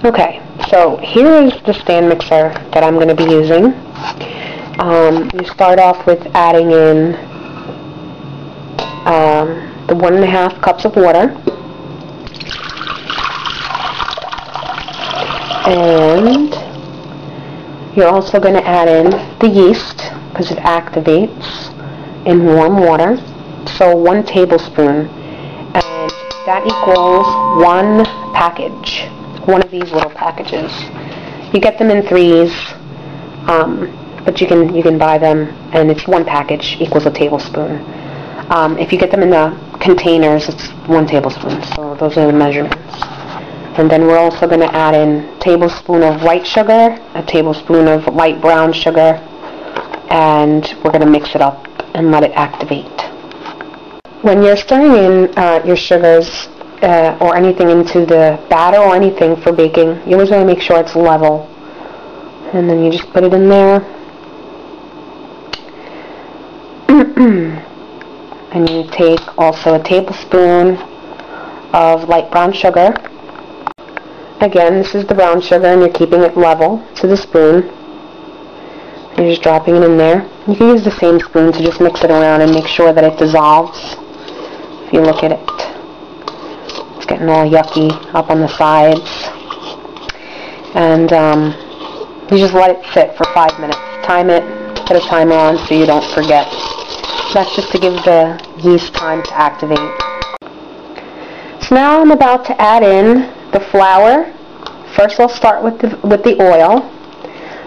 Okay, so here is the stand mixer that I'm going to be using. You start off with adding in the 1.5 cups of water, and you're also going to add in the yeast because it activates in warm water, so 1 tablespoon, and that equals 1 package, one of these little packages. You get them in 3s, but you can buy them, and it's 1 package equals a tablespoon. If you get them in the containers, it's 1 tablespoon, so those are the measurements. And then we're also going to add in a tablespoon of white sugar, a tablespoon of light brown sugar, and we're going to mix it up and let it activate. When you're stirring in your sugars or anything into the batter or anything for baking, you always want to make sure it's level. And then you just put it in there. And you take also a tablespoon of light brown sugar. Again, this is the brown sugar, and you're keeping it level to the spoon. You're just dropping it in there. You can use the same spoon to just mix it around and make sure that it dissolves. If you look at it, it's getting all yucky up on the sides. And you just let it sit for 5 minutes. Time it, put a timer on so you don't forget. That's just to give the yeast time to activate. So now I'm about to add in the flour. First I'll start with the oil.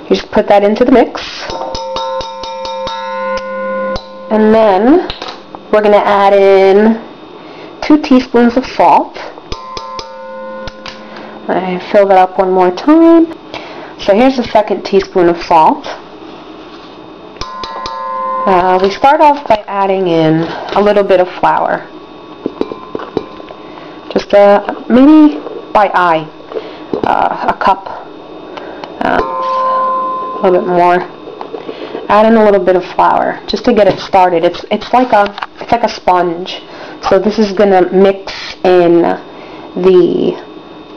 You just put that into the mix. And then we're going to add in 2 teaspoons of salt. I fill that up one more time. So here's the 2nd teaspoon of salt. We start off by adding in a little bit of flour. Just maybe by eye, a cup, a little bit more. Add in a little bit of flour just to get it started. It's like a sponge. So this is gonna mix in the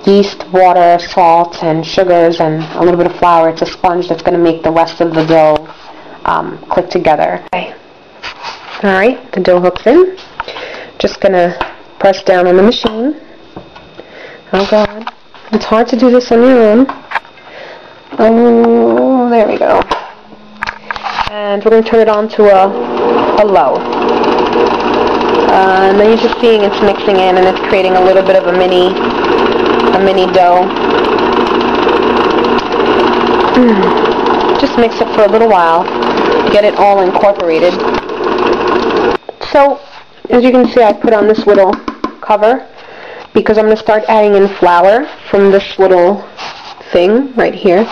yeast, water, salt, and sugars, and a little bit of flour. It's a sponge that's gonna make the rest of the dough click together. Okay. All right, the dough hooks in. Just gonna press down on the machine. Oh God, it's hard to do this on your own. Oh, there we go. And we're going to turn it on to a low. And then you're just seeing it's mixing in, and it's creating a little bit of a mini dough. Just mix it for a little while, get it all incorporated. So, as you can see, I put on this little cover because I'm going to start adding in flour from this little thing right here,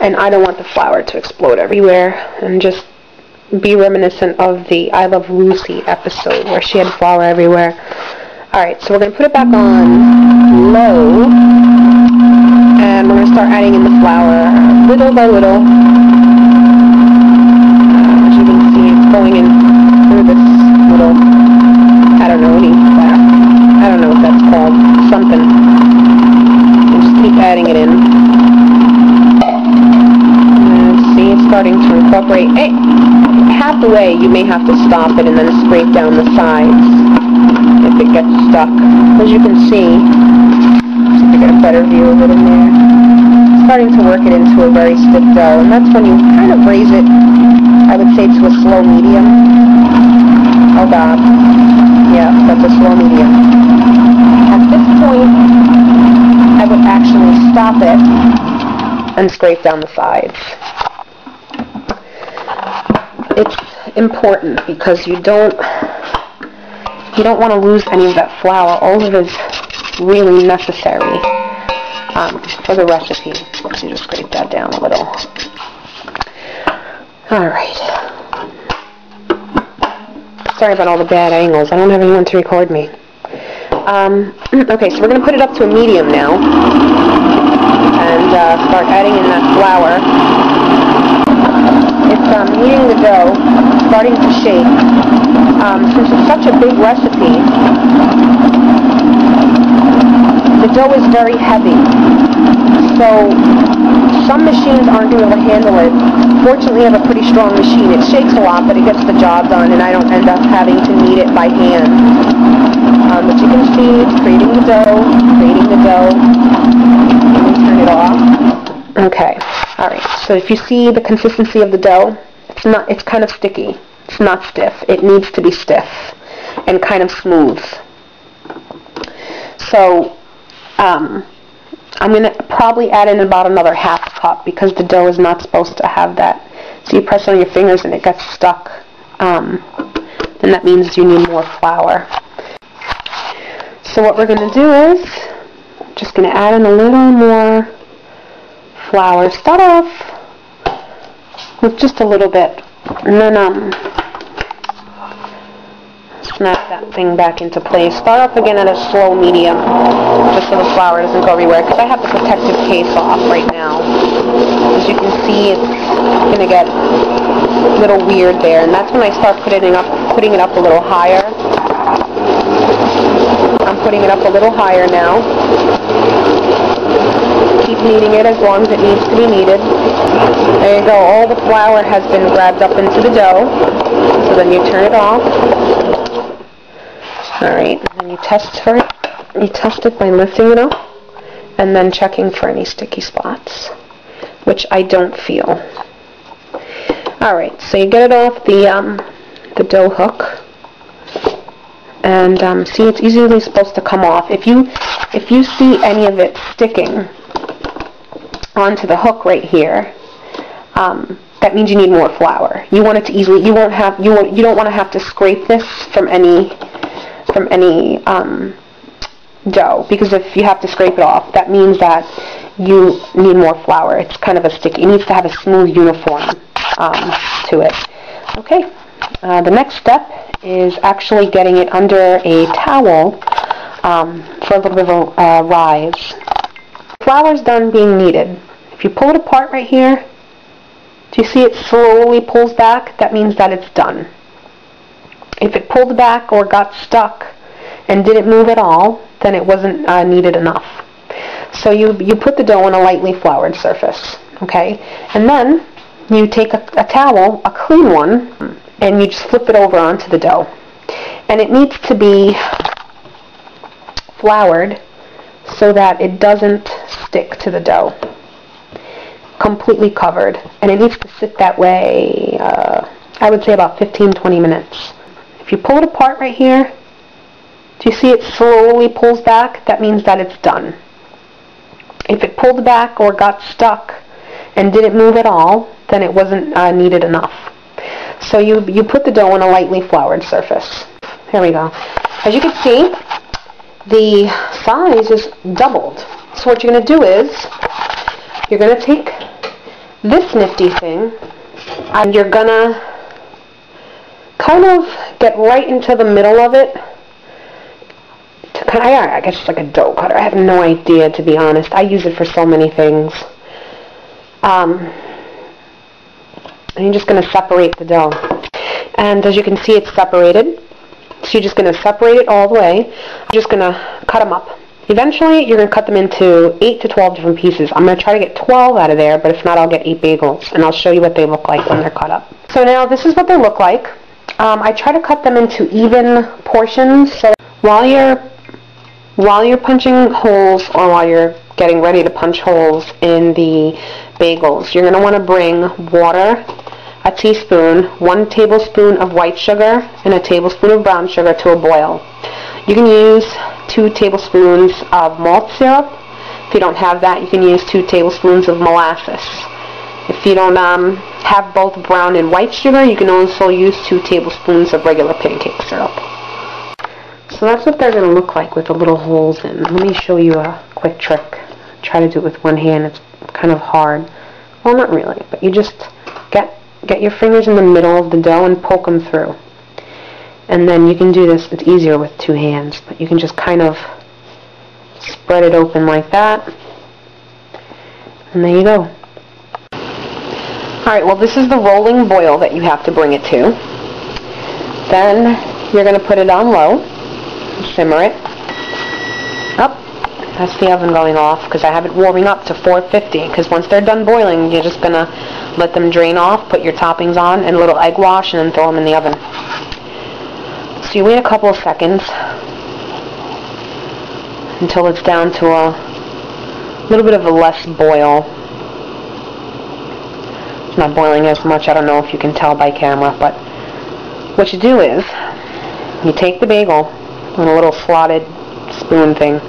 and I don't want the flour to explode everywhere and just be reminiscent of the I Love Lucy episode where she had flour everywhere. Alright, so we're going to put it back on low, and we're going to start adding in the flour little by little. As you can see, it's going in through this little, I don't know what that's called, something. And just keep adding it in. And see, it's starting to incorporate. Hey, half the way you may have to stop it and then scrape down the sides if it gets stuck. As you can see, to get a better view of it in there, starting to work it into a very stiff dough, and that's when you kind of raise it, I would say, to a slow medium. Oh God, yeah, that's a slow medium. At this point, I would actually stop it and scrape down the sides. It's important because you don't want to lose any of that flour. All of it is really necessary for the recipe. So you just scrape that down a little. Alright. Sorry about all the bad angles. I don't have anyone to record me. Okay, so we're going to put it up to a medium now and start adding in that flour. It's kneading the dough, starting to shake. Since it's such a big recipe, the dough is very heavy. So some machines aren't going to handle it. Fortunately, I have a pretty strong machine. It shakes a lot, but it gets the job done, and I don't end up having to knead it by hand. But you can see it's creating the dough. Let me turn it off. Okay. All right. So if you see the consistency of the dough, it's kind of sticky. It's not stiff. It needs to be stiff and kind of smooth. So I'm going to probably add in about another half cup because the dough is not supposed to have that. So you press on your fingers and it gets stuck. Then that means you need more flour. So what we're going to do is just going to add in a little more flour. Start off with just a little bit, and then snap that thing back into place. Start up again at a slow medium, just so the flour doesn't go everywhere, because I have the protective case off right now. As you can see, it's going to get a little weird there, and that's when I start putting it up a little higher. I'm putting it up a little higher now. Keep kneading it as long as it needs to be kneaded. There you go. All the flour has been grabbed up into the dough. So then you turn it off. Alright, and then you test for it. You test it by lifting it up and then checking for any sticky spots, which I don't feel. Alright, so you get it off the dough hook. And see, it's easily supposed to come off. If you see any of it sticking onto the hook right here, that means you need more flour. You want it to easily. You don't want to have to scrape this from any dough, because if you have to scrape it off, that means that you need more flour. It's kind of a sticky. It needs to have a smooth, uniform to it. Okay. The next step is actually getting it under a towel for a little bit of a rise. Flour's done being kneaded. If you pull it apart right here, do you see it slowly pulls back? That means that it's done. If it pulled back or got stuck and didn't move at all, then it wasn't kneaded enough. So you put the dough on a lightly floured surface, okay? And then you take a towel, a clean one, and you just flip it over onto the dough. And it needs to be floured so that it doesn't stick to the dough. Completely covered. And it needs to sit that way, I would say about 15-20 minutes. If you pull it apart right here, do you see it slowly pulls back? That means that it's done. If it pulled back or got stuck and didn't move at all, then it wasn't kneaded enough. So you put the dough on a lightly floured surface. There we go. As you can see, the size is doubled. So what you're going to do is, you're going to take this nifty thing, and you're going to kind of get right into the middle of it. I guess it's like a dough cutter. I have no idea, to be honest. I use it for so many things. And you're just going to separate the dough. And as you can see, it's separated. So you're just going to separate it all the way. You're just going to cut them up. Eventually, you're going to cut them into 8 to 12 different pieces. I'm going to try to get 12 out of there, but if not, I'll get 8 bagels. And I'll show you what they look like when they're cut up. So now, this is what they look like. I try to cut them into even portions. So while you're punching holes, or while you're getting ready to punch holes in the bagels, you're going to want to bring water, a teaspoon, 1 tablespoon of white sugar, and a tablespoon of brown sugar to a boil. You can use 2 tablespoons of malt syrup. If you don't have that, you can use 2 tablespoons of molasses. If you don't have both brown and white sugar, you can also use 2 tablespoons of regular pancake syrup. So that's what they're going to look like with the little holes in. Let me show you a quick trick. Try to do it with one hand. It's kind of hard. Well, not really, but you just get your fingers in the middle of the dough and poke them through. And then you can do this. It's easier with 2 hands, but you can just kind of spread it open like that. And there you go. Alright, well, this is the rolling boil that you have to bring it to. Then you're going to put it on low, simmer it up, That's the oven going off because I have it warming up to 450, because once they're done boiling, you're just going to let them drain off, put your toppings on, and a little egg wash, and then throw them in the oven. So you wait a couple of seconds until it's down to a little bit of a less boil. It's not boiling as much. I don't know if you can tell by camera, but what you do is you take the bagel on a little slotted spoon thing,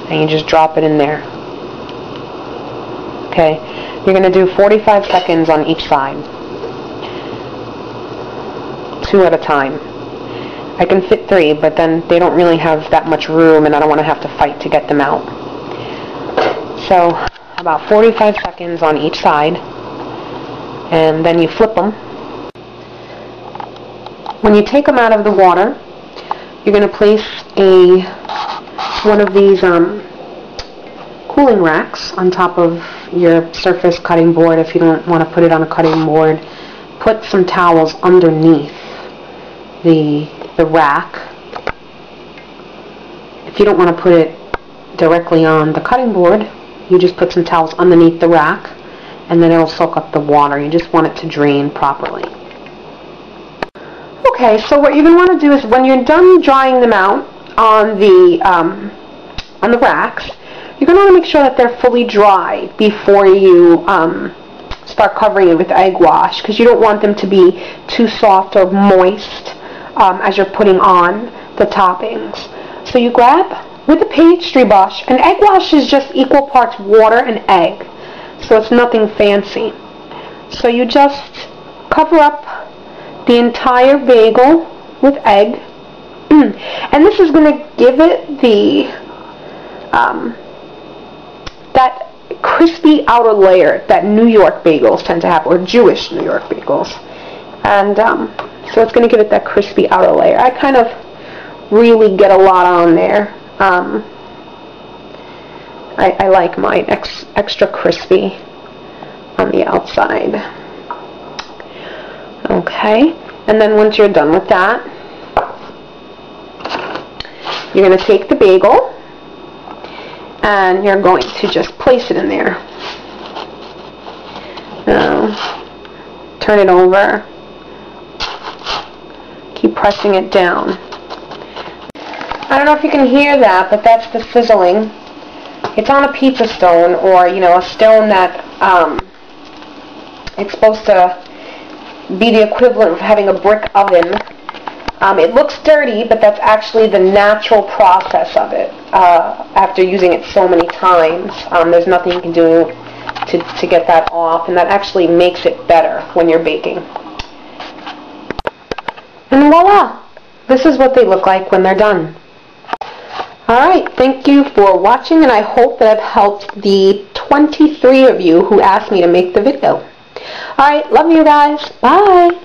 and you just drop it in there. Okay, you're going to do 45 seconds on each side, 2 at a time. I can fit 3, but then they don't really have that much room, and I don't want to have to fight to get them out. So about 45 seconds on each side, and then you flip them. When you take them out of the water, you're going to place one of these cooling racks on top of your surface cutting board. If you don't want to put it on a cutting board, put some towels underneath the rack. If you don't want to put it directly on the cutting board, you just put some towels underneath the rack, and then it'll soak up the water. You just want it to drain properly. Okay, so what you're going to want to do is when you're done drying them out on the racks, you're going to want to make sure that they're fully dry before you start covering it with egg wash, because you don't want them to be too soft or moist as you're putting on the toppings. So you grab with a pastry brush, and egg wash is just equal parts water and egg, so it's nothing fancy. So you just cover up the entire bagel with egg, and this is going to give it the that crispy outer layer that New York bagels tend to have, or Jewish New York bagels. And so it's going to give it that crispy outer layer. I kind of really get a lot on there. I like mine extra crispy on the outside. Okay, and then once you're done with that, you're going to take the bagel and you're going to just place it in there. Now, turn it over. Keep pressing it down. I don't know if you can hear that, but that's the sizzling. It's on a pizza stone, or a stone that it's supposed to be the equivalent of having a brick oven. It looks dirty, but that's actually the natural process of it after using it so many times. There's nothing you can do to get that off, and that actually makes it better when you're baking. And voila! This is what they look like when they're done. Alright, thank you for watching, and I hope that I've helped the 23 of you who asked me to make the video. Alright, love you guys. Bye!